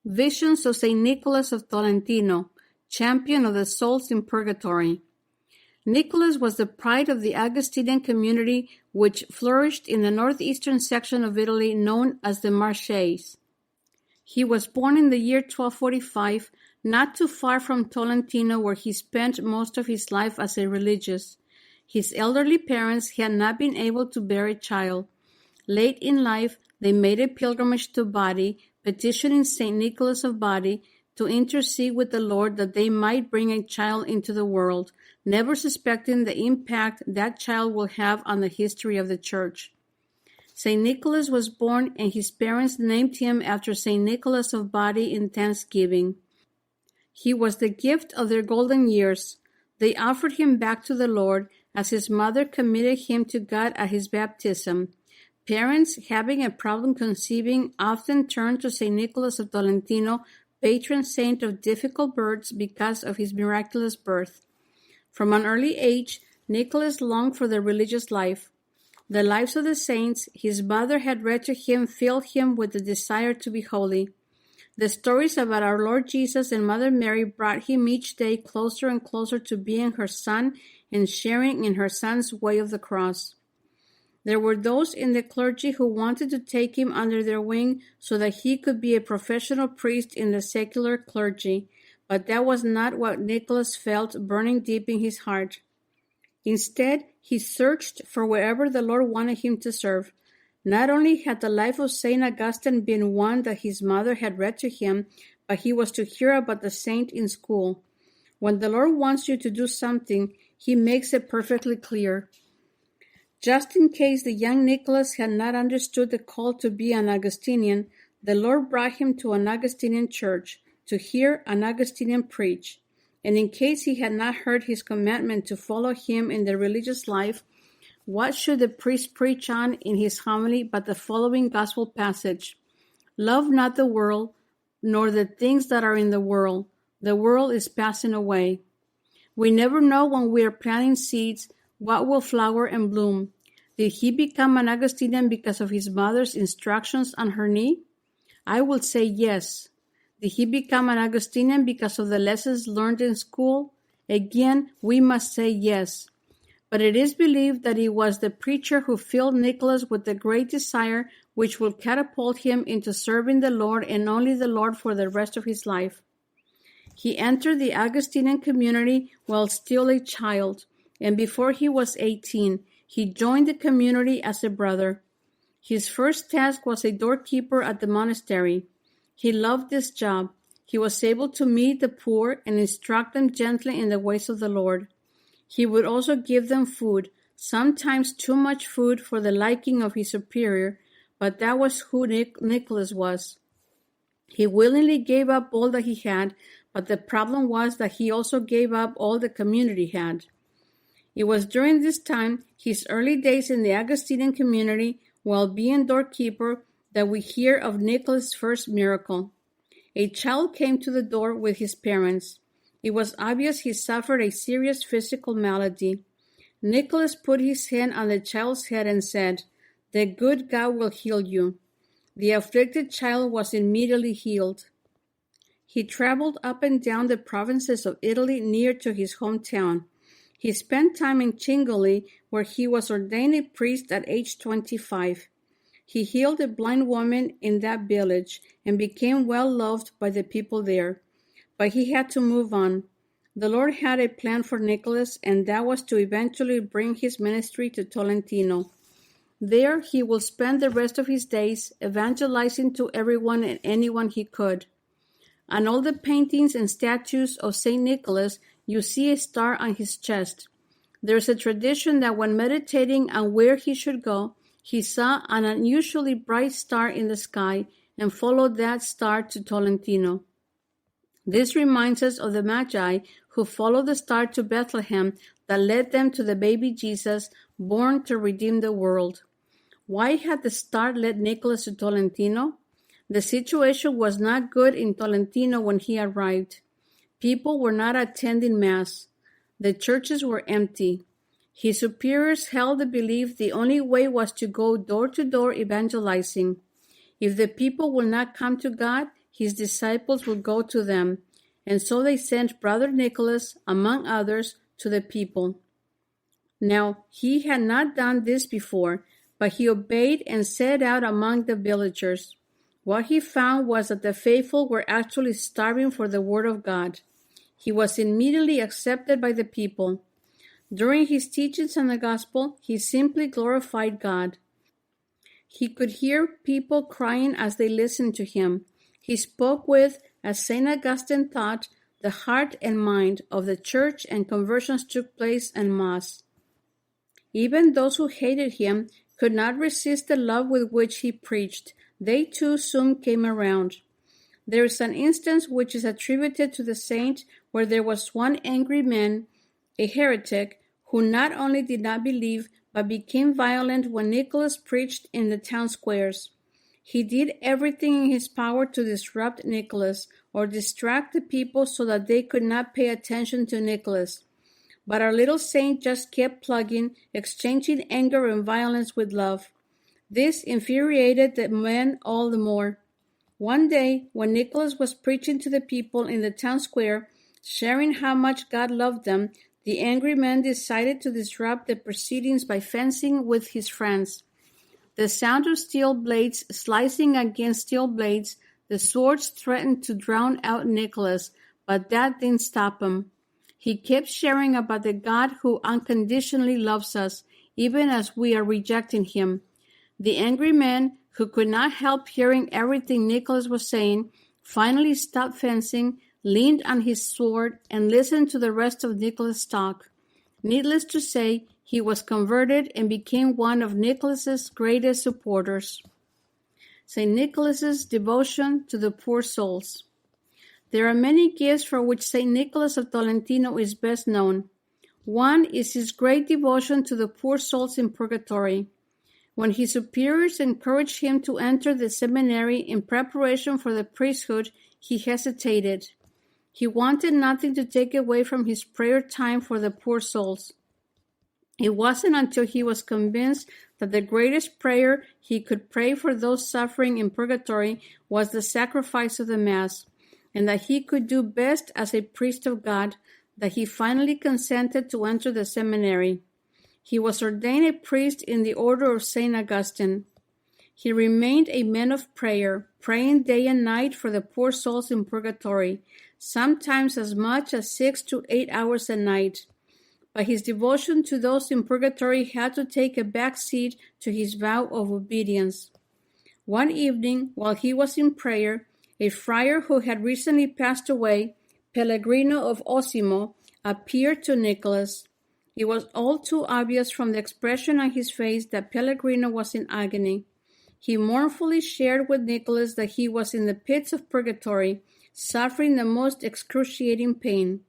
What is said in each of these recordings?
Visions of St. Nicholas of Tolentino, champion of the souls in purgatory. Nicholas was the pride of the Augustinian community which flourished in the northeastern section of Italy known as the Marches. He was born in the year 1245, not too far from Tolentino, where he spent most of his life as a religious. His elderly parents had not been able to bear a child. Late in life, they made a pilgrimage to Bari, petitioning St. Nicholas of Bari to intercede with the Lord that they might bring a child into the world, never suspecting the impact that child will have on the history of the Church. St. Nicholas was born, and his parents named him after St. Nicholas of Bari in thanksgiving. He was the gift of their golden years. They offered him back to the Lord, as his mother committed him to God at his baptism. Parents having a problem conceiving often turn to St. Nicholas of Tolentino, patron saint of difficult births, because of his miraculous birth. From an early age, Nicholas longed for the religious life. The lives of the saints his mother had read to him filled him with the desire to be holy. The stories about our Lord Jesus and Mother Mary brought him each day closer and closer to being her son and sharing in her son's way of the cross. There were those in the clergy who wanted to take him under their wing so that he could be a professional priest in the secular clergy, but that was not what Nicholas felt burning deep in his heart. Instead, he searched for wherever the Lord wanted him to serve. Not only had the life of St. Augustine been one that his mother had read to him, but he was to hear about the saint in school. When the Lord wants you to do something, he makes it perfectly clear. Just in case the young Nicholas had not understood the call to be an Augustinian, the Lord brought him to an Augustinian church to hear an Augustinian preach. And in case he had not heard his commandment to follow him in the religious life, what should the priest preach on in his homily but the following gospel passage? Love not the world, nor the things that are in the world. The world is passing away. We never know when we are planting seeds what will flower and bloom. Did he become an Augustinian because of his mother's instructions on her knee? I will say yes. Did he become an Augustinian because of the lessons learned in school? Again, we must say yes. But it is believed that it was the preacher who filled Nicholas with the great desire which will catapult him into serving the Lord and only the Lord for the rest of his life. He entered the Augustinian community while still a child, and before he was 18, he joined the community as a brother. His first task was a doorkeeper at the monastery. He loved this job. He was able to meet the poor and instruct them gently in the ways of the Lord. He would also give them food, sometimes too much food for the liking of his superior, but that was who Nicholas was. He willingly gave up all that he had, but the problem was that he also gave up all the community had. It was during this time, his early days in the Augustinian community, while being doorkeeper, that we hear of Nicholas' first miracle. A child came to the door with his parents. It was obvious he suffered a serious physical malady. Nicholas put his hand on the child's head and said, "The good God will heal you." The afflicted child was immediately healed. He traveled up and down the provinces of Italy near to his hometown. He spent time in Cingoli, where he was ordained a priest at age 25. He healed a blind woman in that village and became well loved by the people there. But he had to move on. The Lord had a plan for Nicholas, and that was to eventually bring his ministry to Tolentino. There he will spend the rest of his days evangelizing to everyone and anyone he could. On all the paintings and statues of St. Nicholas, you see a star on his chest. There is a tradition that when meditating on where he should go, he saw an unusually bright star in the sky and followed that star to Tolentino. This reminds us of the Magi who followed the star to Bethlehem that led them to the baby Jesus, born to redeem the world. Why had the star led Nicholas to Tolentino? The situation was not good in Tolentino when he arrived. People were not attending Mass. The churches were empty. His superiors held the belief the only way was to go door to door evangelizing. If the people will not come to God, his disciples would go to them, and so they sent Brother Nicholas, among others, to the people. Now he had not done this before, but he obeyed and set out among the villagers. What he found was that the faithful were actually starving for the word of God. He was immediately accepted by the people. During his teachings on the gospel, he simply glorified God. He could hear people crying as they listened to him. He spoke with, as St. Augustine thought, the heart and mind of the church, and conversions took place en masse. Even those who hated him could not resist the love with which he preached. They too soon came around. There is an instance which is attributed to the saint where there was one angry man, a heretic, who not only did not believe, but became violent when Nicholas preached in the town squares. He did everything in his power to disrupt Nicholas or distract the people so that they could not pay attention to Nicholas. But our little saint just kept plugging, exchanging anger and violence with love. This infuriated the men all the more. One day, when Nicholas was preaching to the people in the town square, sharing how much God loved them, the angry man decided to disrupt the proceedings by fencing with his friends. The sound of steel blades slicing against steel blades, the swords threatened to drown out Nicholas, but that didn't stop him. He kept sharing about the God who unconditionally loves us, even as we are rejecting him. The angry man, who could not help hearing everything Nicholas was saying, finally stopped fencing, leaned on his sword, and listened to the rest of Nicholas' talk. Needless to say, he was converted and became one of Nicholas's greatest supporters. St. Nicholas's devotion to the poor souls. There are many gifts for which St. Nicholas of Tolentino is best known. One is his great devotion to the poor souls in purgatory. When his superiors encouraged him to enter the seminary in preparation for the priesthood, he hesitated. He wanted nothing to take away from his prayer time for the poor souls. It wasn't until he was convinced that the greatest prayer he could pray for those suffering in purgatory was the sacrifice of the Mass, and that he could do best as a priest of God, that he finally consented to enter the seminary. He was ordained a priest in the order of St. Augustine. He remained a man of prayer, praying day and night for the poor souls in purgatory, sometimes as much as 6 to 8 hours a night. But his devotion to those in purgatory had to take a back seat to his vow of obedience. One evening, while he was in prayer, a friar who had recently passed away, Pellegrino of Osimo, appeared to Nicholas. It was all too obvious from the expression on his face that Pellegrino was in agony. He mournfully shared with Nicholas that he was in the pits of purgatory, suffering the most excruciating pain.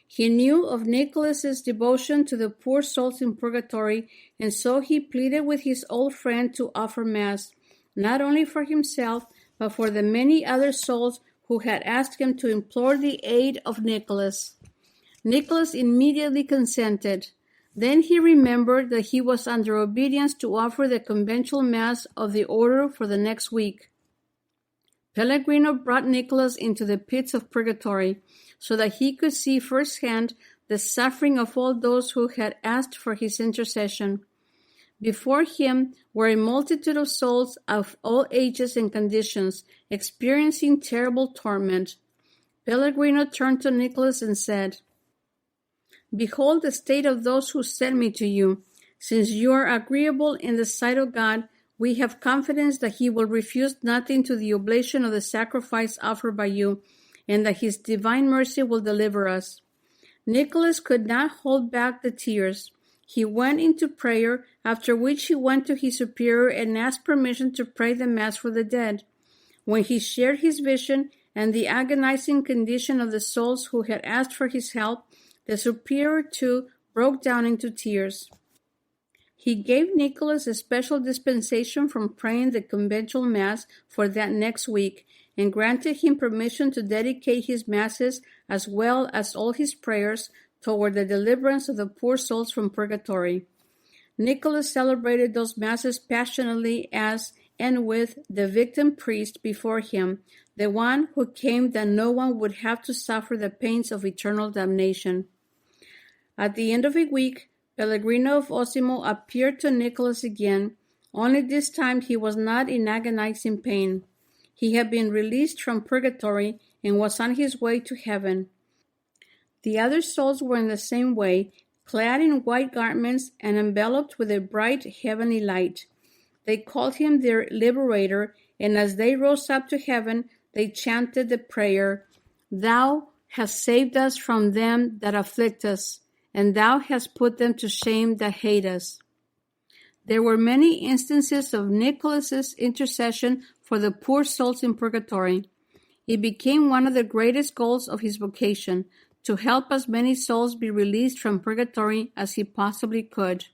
He knew of Nicholas's devotion to the poor souls in purgatory, and so he pleaded with his old friend to offer Mass, not only for himself, but for the many other souls who had asked him to implore the aid of Nicholas. Nicholas immediately consented. Then he remembered that he was under obedience to offer the conventual Mass of the order for the next week. Pellegrino brought Nicholas into the pits of purgatory, so that he could see firsthand the suffering of all those who had asked for his intercession. Before him were a multitude of souls of all ages and conditions, experiencing terrible torment. Pellegrino turned to Nicholas and said, "Behold the state of those who sent me to you. Since you are agreeable in the sight of God, we have confidence that he will refuse nothing to the oblation of the sacrifice offered by you, and that his divine mercy will deliver us." Nicholas could not hold back the tears. He went into prayer, after which he went to his superior and asked permission to pray the Mass for the dead. When he shared his vision and the agonizing condition of the souls who had asked for his help, the superior too broke down into tears. He gave Nicholas a special dispensation from praying the conventual Mass for that next week, and granted him permission to dedicate his Masses as well as all his prayers toward the deliverance of the poor souls from purgatory. Nicholas celebrated those Masses passionately as, and with the victim priest before him, the one who came that no one would have to suffer the pains of eternal damnation. At the end of a week, Pellegrino of Osimo appeared to Nicholas again, only this time he was not in agonizing pain. He had been released from purgatory and was on his way to heaven. The other souls were in the same way, clad in white garments and enveloped with a bright heavenly light. They called him their liberator, and as they rose up to heaven, they chanted the prayer, "Thou hast saved us from them that afflict us, and thou hast put them to shame that hate us." There were many instances of Nicholas's intercession for the poor souls in purgatory. It became one of the greatest goals of his vocation, to help as many souls be released from purgatory as he possibly could.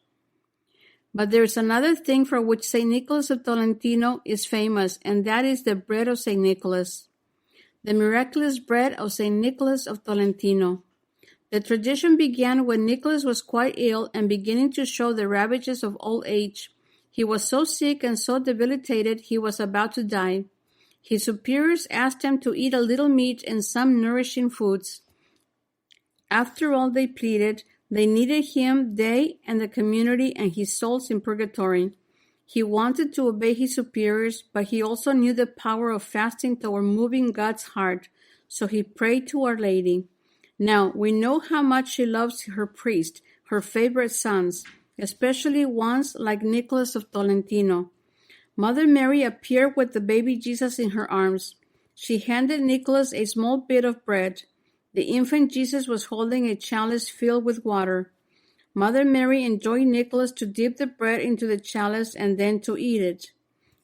But there is another thing for which St. Nicholas of Tolentino is famous, and that is the bread of St. Nicholas. The miraculous bread of St. Nicholas of Tolentino. The tradition began when Nicholas was quite ill and beginning to show the ravages of old age. He was so sick and so debilitated he was about to die. His superiors asked him to eat a little meat and some nourishing foods. After all, they pleaded, they needed him, they and the community and his souls in purgatory. He wanted to obey his superiors, but he also knew the power of fasting toward moving God's heart, so he prayed to Our Lady. Now, we know how much she loves her priest, her favorite sons, especially ones like Nicholas of Tolentino. Mother Mary appeared with the baby Jesus in her arms. She handed Nicholas a small bit of bread. The infant Jesus was holding a chalice filled with water. Mother Mary enjoined Nicholas to dip the bread into the chalice and then to eat it.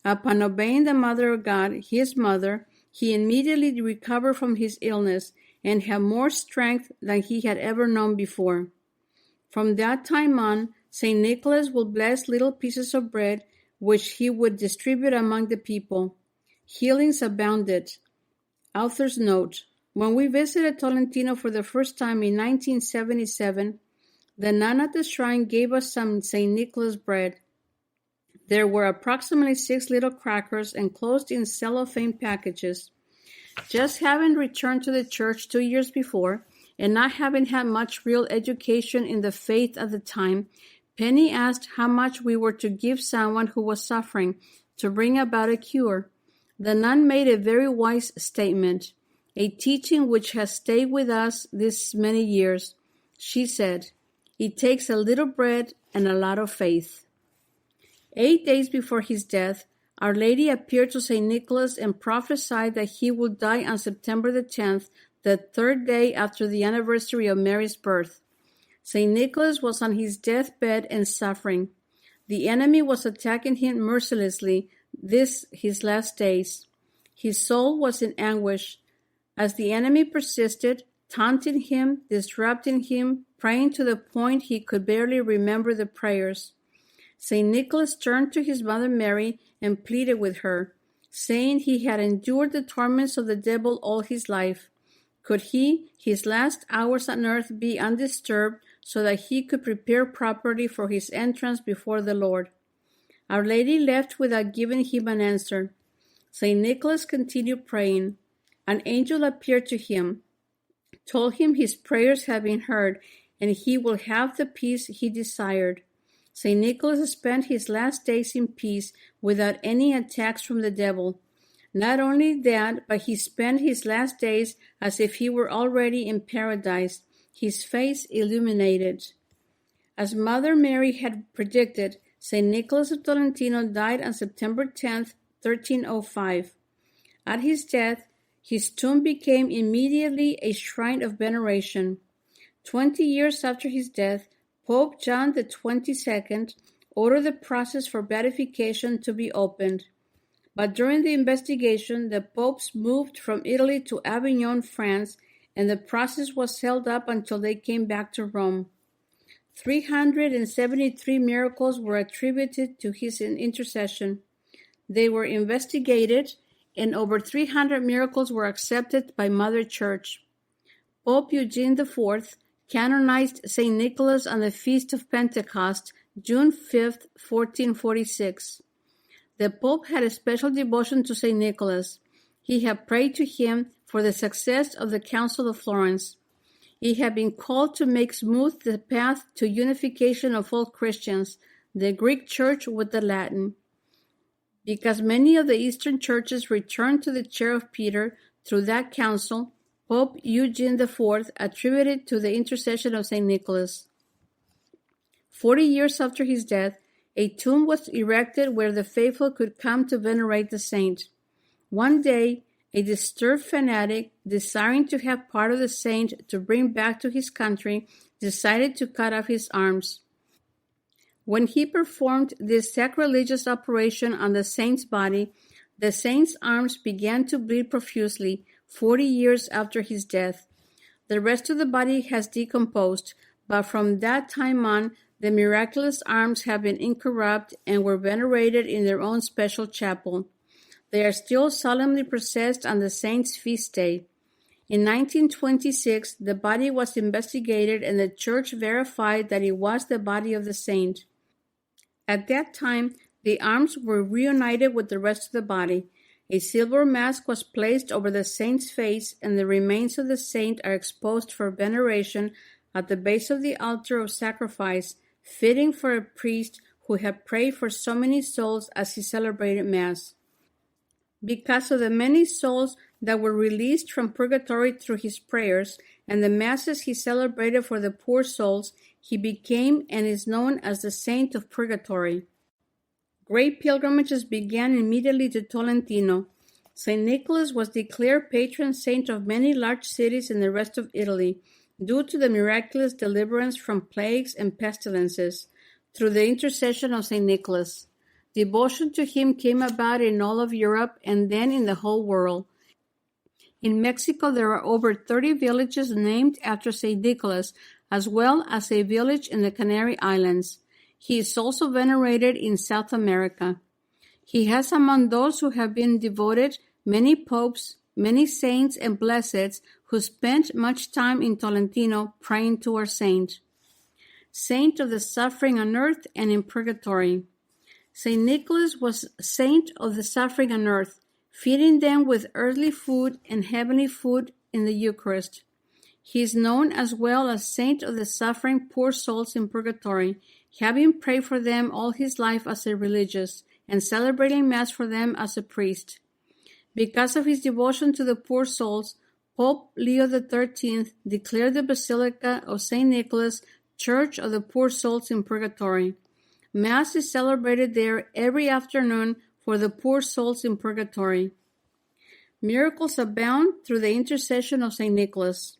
Upon obeying the Mother of God, his mother, he immediately recovered from his illness and had more strength than he had ever known before. From that time on, St. Nicholas would bless little pieces of bread, which he would distribute among the people. Healings abounded. Author's note: when we visited Tolentino for the first time in 1977, the nun at the shrine gave us some St. Nicholas bread. There were approximately 6 little crackers enclosed in cellophane packages. Just having returned to the church 2 years before, and not having had much real education in the faith at the time, Penny asked how much we were to give someone who was suffering to bring about a cure. The nun made a very wise statement, a teaching which has stayed with us this many years. She said, "It takes a little bread and a lot of faith." 8 days before his death, Our Lady appeared to St. Nicholas and prophesied that he would die on September the 10th, the 3rd day after the anniversary of Mary's birth. St. Nicholas was on his deathbed and suffering. The enemy was attacking him mercilessly his last days. His soul was in anguish. As the enemy persisted, taunting him, disrupting him, praying to the point he could barely remember the prayers, St. Nicholas turned to his mother Mary and pleaded with her, saying he had endured the torments of the devil all his life. Could he, his last hours on earth, be undisturbed so that he could prepare properly for his entrance before the Lord? Our Lady left without giving him an answer. St. Nicholas continued praying. An angel appeared to him, told him his prayers had been heard, and he will have the peace he desired. St. Nicholas spent his last days in peace without any attacks from the devil. Not only that, but he spent his last days as if he were already in paradise, his face illuminated. As Mother Mary had predicted, St. Nicholas of Tolentino died on September 10th, 1305. At his death, his tomb became immediately a shrine of veneration. 20 years after his death, Pope John the 22nd ordered the process for beatification to be opened. But during the investigation, the popes moved from Italy to Avignon, France, and the process was held up until they came back to Rome. 373 miracles were attributed to his intercession. They were investigated, and over 300 miracles were accepted by Mother Church. Pope Eugene IV canonized St. Nicholas on the Feast of Pentecost, June 5, 1446. The Pope had a special devotion to St. Nicholas. He had prayed to him for the success of the Council of Florence. He had been called to make smooth the path to unification of all Christians, the Greek Church with the Latin. Because many of the Eastern churches returned to the chair of Peter through that council, Pope Eugene IV attributed to the intercession of St. Nicholas. 40 years after his death, a tomb was erected where the faithful could come to venerate the saint. One day, a disturbed fanatic, desiring to have part of the saint to bring back to his country, decided to cut off his arms. When he performed this sacrilegious operation on the saint's body, the saint's arms began to bleed profusely 40 years after his death. The rest of the body has decomposed, but from that time on, the miraculous arms have been incorrupt and were venerated in their own special chapel. They are still solemnly processed on the saint's feast day. In 1926, the body was investigated and the church verified that it was the body of the saint. At that time, the arms were reunited with the rest of the body. A silver mask was placed over the saint's face, and the remains of the saint are exposed for veneration at the base of the altar of sacrifice, fitting for a priest who had prayed for so many souls as he celebrated Mass. Because of the many souls that were released from purgatory through his prayers and the Masses he celebrated for the poor souls, he became and is known as the Saint of Purgatory. Great pilgrimages began immediately to Tolentino. St. Nicholas was declared patron saint of many large cities in the rest of Italy, due to the miraculous deliverance from plagues and pestilences, through the intercession of St. Nicholas. Devotion to him came about in all of Europe and then in the whole world. In Mexico, there are over 30 villages named after St. Nicholas, as well as a village in the Canary Islands. He is also venerated in South America. He has among those who have been devoted many popes, many saints and blesseds who spent much time in Tolentino praying to our saint. Saint of the suffering on earth and in purgatory. St. Nicholas was saint of the suffering on earth, feeding them with earthly food and heavenly food in the Eucharist. He is known as well as saint of the suffering poor souls in purgatory, having prayed for them all his life as a religious, and celebrating Mass for them as a priest. Because of his devotion to the poor souls, Pope Leo XIII declared the Basilica of St. Nicholas Church of the Poor Souls in Purgatory. Mass is celebrated there every afternoon for the poor souls in purgatory. Miracles abound through the intercession of St. Nicholas.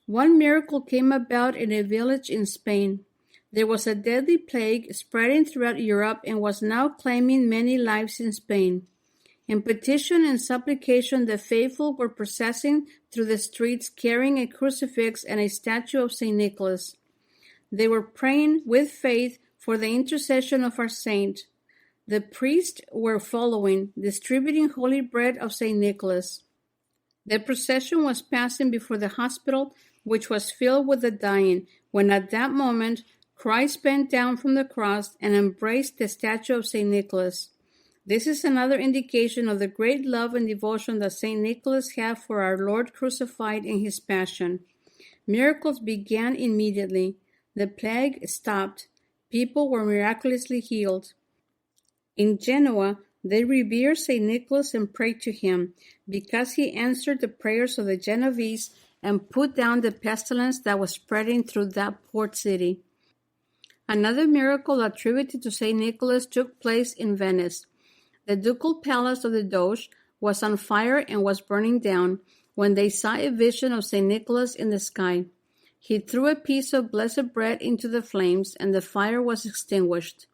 One miracle came about in a village in Spain. There was a deadly plague spreading throughout Europe and was now claiming many lives in Spain. In petition and supplication, the faithful were processing through the streets carrying a crucifix and a statue of St. Nicholas. They were praying with faith for the intercession of our saint. The priests were following, distributing holy bread of St. Nicholas. The procession was passing before the hospital, which was filled with the dying, when at that moment Christ bent down from the cross and embraced the statue of St. Nicholas. This is another indication of the great love and devotion that St. Nicholas had for our Lord crucified in his passion. Miracles began immediately. The plague stopped. People were miraculously healed. In Genoa, they revered St. Nicholas and prayed to him, because he answered the prayers of the Genovese and put down the pestilence that was spreading through that port city. Another miracle attributed to St. Nicholas took place in Venice. The ducal palace of the Doge was on fire and was burning down when they saw a vision of St. Nicholas in the sky. He threw a piece of blessed bread into the flames, and the fire was extinguished.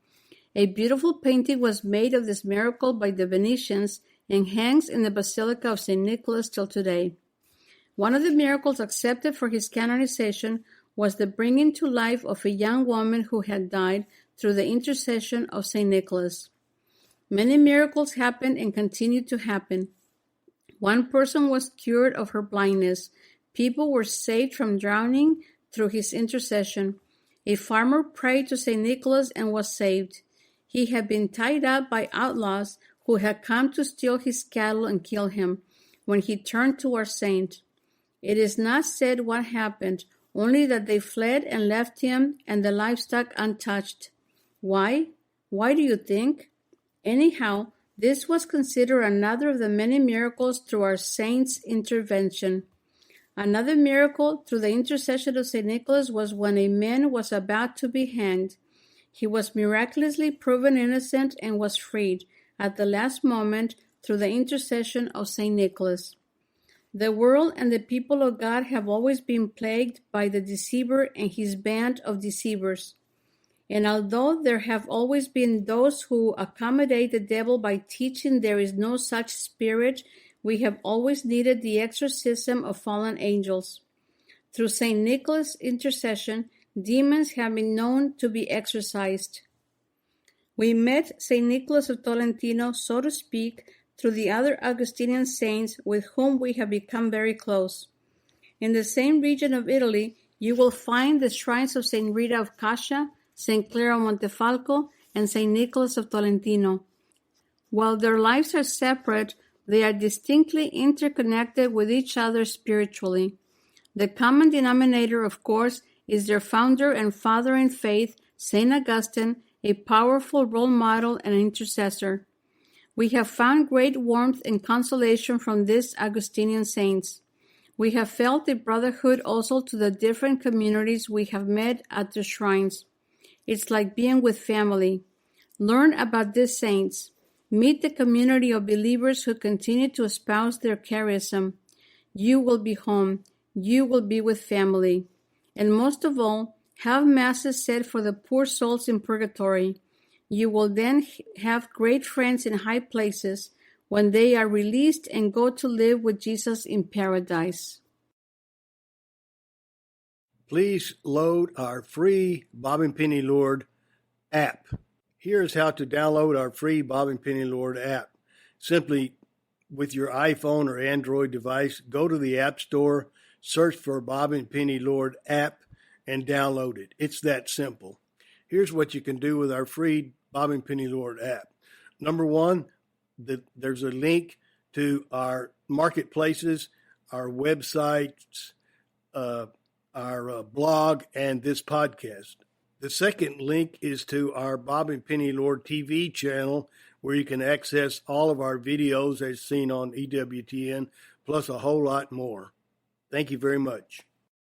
A beautiful painting was made of this miracle by the Venetians and hangs in the Basilica of St. Nicholas till today. One of the miracles accepted for his canonization was the bringing to life of a young woman who had died through the intercession of St. Nicholas. Many miracles happened and continue to happen. One person was cured of her blindness. People were saved from drowning through his intercession. A farmer prayed to St. Nicholas and was saved. He had been tied up by outlaws who had come to steal his cattle and kill him when he turned to our saint. It is not said what happened, only that they fled and left him and the livestock untouched. Why? Why do you think? Anyhow, this was considered another of the many miracles through our saint's intervention. Another miracle through the intercession of St. Nicholas was when a man was about to be hanged. He was miraculously proven innocent and was freed at the last moment through the intercession of St. Nicholas. The world and the people of God have always been plagued by the deceiver and his band of deceivers. And although there have always been those who accommodate the devil by teaching there is no such spirit, we have always needed the exorcism of fallen angels. Through St. Nicholas' intercession, demons have been known to be exorcised. We met St. Nicholas of Tolentino, so to speak, through the other Augustinian saints with whom we have become very close. In the same region of Italy, you will find the shrines of St. Rita of Cascia, St. Clare of Montefalco, and St. Nicholas of Tolentino. While their lives are separate, they are distinctly interconnected with each other spiritually. The common denominator, of course, is their founder and father in faith, St. Augustine, a powerful role model and intercessor. We have found great warmth and consolation from these Augustinian saints. We have felt a brotherhood also to the different communities we have met at the shrines. It's like being with family. Learn about these saints. Meet the community of believers who continue to espouse their charism. You will be home. You will be with family. And most of all, have masses said for the poor souls in purgatory. You will then have great friends in high places when they are released and go to live with Jesus in paradise. Please load our free Bob and Penny Lord app. Here is how to download our free Bob and Penny Lord app. Simply, with your iPhone or Android device, go to the App Store, search for Bob and Penny Lord app, and download it. It's that simple. Here's what you can do with our free Bob and Penny Lord app. Number one, there's a link to our marketplaces, our websites, our blog, and this podcast. The second link is to our Bob and Penny Lord TV channel, where you can access all of our videos as seen on EWTN, plus a whole lot more. Thank you very much.